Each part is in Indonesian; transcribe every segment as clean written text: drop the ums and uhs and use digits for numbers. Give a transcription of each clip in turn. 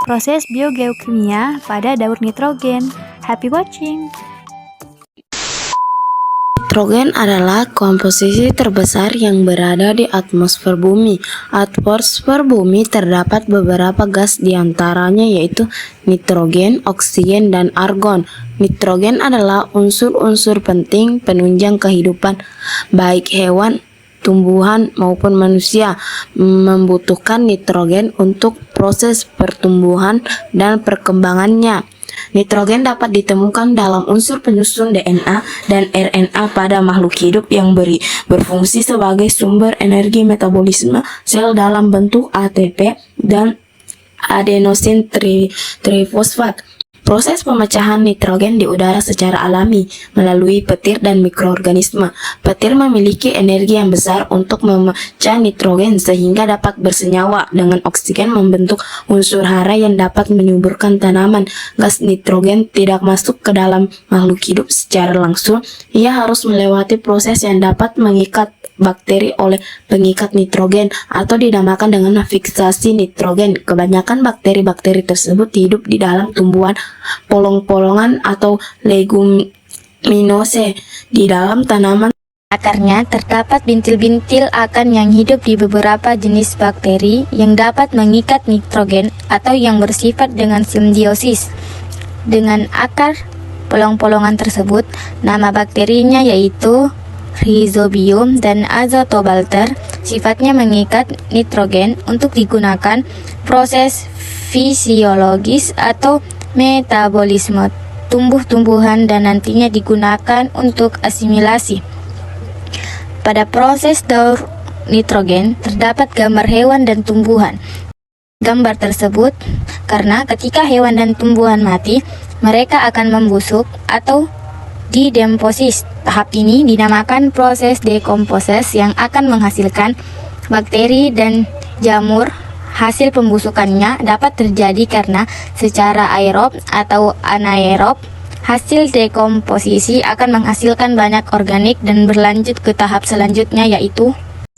Proses biogeokimia pada daur nitrogen. Happy watching! Nitrogen adalah komposisi terbesar yang berada di atmosfer bumi. Atmosfer bumi terdapat beberapa gas diantaranya yaitu nitrogen, oksigen, dan argon. Nitrogen adalah unsur-unsur penting penunjang kehidupan, baik hewan, tumbuhan maupun manusia membutuhkan nitrogen untuk proses pertumbuhan dan perkembangannya. Nitrogen dapat ditemukan dalam unsur penyusun DNA dan RNA pada makhluk hidup yang berfungsi sebagai sumber energi metabolisme sel dalam bentuk ATP dan adenosin trifosfat. Proses pemecahan nitrogen di udara secara alami melalui petir dan mikroorganisme. Petir memiliki energi yang besar untuk memecah nitrogen sehingga dapat bersenyawa dengan oksigen membentuk unsur hara yang dapat menyuburkan tanaman. Gas nitrogen tidak masuk ke dalam makhluk hidup secara langsung. Ia harus melewati proses yang dapat mengikat bakteri oleh pengikat nitrogen atau dinamakan dengan fiksasi nitrogen. Kebanyakan bakteri-bakteri tersebut hidup di dalam tumbuhan, polong-polongan atau leguminose di dalam tanaman. Akarnya terdapat bintil-bintil akan yang hidup di beberapa jenis bakteri yang dapat mengikat nitrogen atau yang bersifat dengan simbiosis dengan akar polong-polongan tersebut. Nama bakterinya yaitu Rhizobium dan Azotobacter. Sifatnya mengikat nitrogen untuk digunakan proses fisiologis atau metabolisme tumbuh-tumbuhan dan nantinya digunakan untuk asimilasi. Pada proses daur nitrogen terdapat gambar hewan dan tumbuhan. Gambar tersebut karena ketika hewan dan tumbuhan mati, mereka akan membusuk atau didemposis. Tahap ini dinamakan proses dekomposis yang akan menghasilkan bakteri dan jamur. Hasil pembusukannya dapat terjadi karena secara aerob atau anaerob. Hasil dekomposisi akan menghasilkan banyak organik dan berlanjut ke tahap selanjutnya yaitu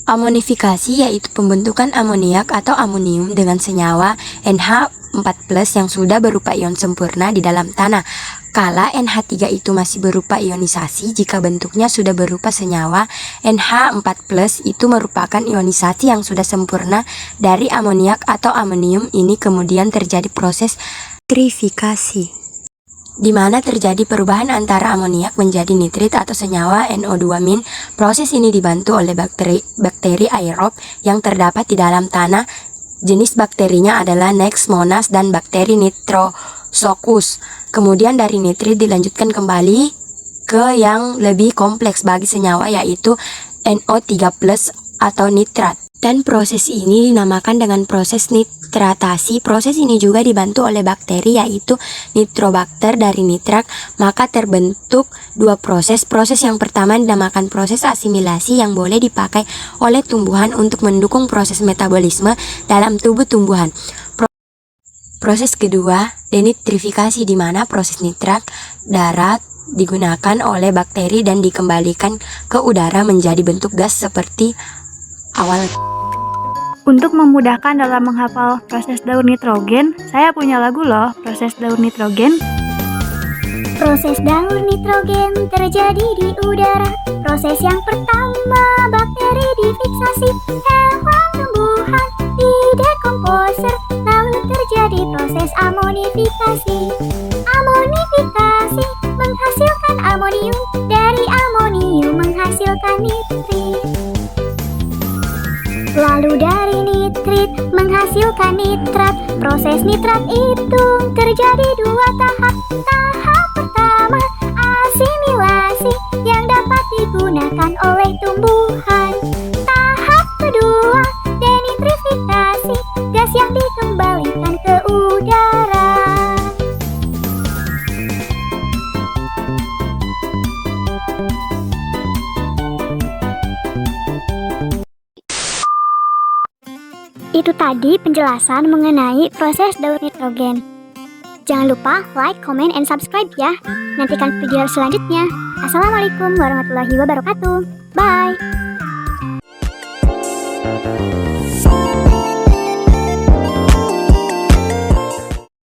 Amonifikasi, yaitu pembentukan amoniak atau amonium dengan senyawa NH4+ yang sudah berupa ion sempurna di dalam tanah. Kala NH3 itu masih berupa ionisasi, jika bentuknya sudah berupa senyawa NH4+, itu merupakan ionisasi yang sudah sempurna dari amoniak atau amonium. Ini kemudian terjadi proses nitrifikasi, di mana terjadi perubahan antara amoniak menjadi nitrit atau senyawa NO2-. Proses ini dibantu oleh bakteri aerob yang terdapat di dalam tanah. Jenis bakterinya adalah Nex monas dan bakteri Nitrosoccus. Kemudian dari nitrit dilanjutkan kembali ke yang lebih kompleks bagi senyawa yaitu NO3+ atau nitrat. Dan proses ini dinamakan dengan proses nitratasi. Proses ini juga dibantu oleh bakteri yaitu Nitrobacter dari nitrat. Maka terbentuk dua proses. Proses yang pertama dinamakan proses asimilasi yang boleh dipakai oleh tumbuhan untuk mendukung proses metabolisme dalam tubuh tumbuhan. Proses kedua denitrifikasi, di mana proses nitrat darat digunakan oleh bakteri dan dikembalikan ke udara menjadi bentuk gas seperti awal. Untuk memudahkan dalam menghafal proses daur nitrogen, saya punya lagu loh, proses daur nitrogen. Proses daur nitrogen terjadi di udara. Proses yang pertama, bakteri difiksasi, hewan tumbuhan didekomposer, lalu terjadi proses amonifikasi. Amonifikasi menghasilkan amonium, dari amonium menghasilkan nitrit. Lalu dari nitrit menghasilkan nitrat. Proses nitrat itu terjadi dua tahap. Tahap pertama, asimilasi yang dapat digunakan oleh tumbuhan. Tahap kedua, denitrifikasi, gas yang dikembalikan ke udara. Itu tadi penjelasan mengenai proses daur nitrogen. Jangan lupa like, comment, and subscribe ya. Nantikan video selanjutnya. Assalamualaikum warahmatullahi wabarakatuh. Bye.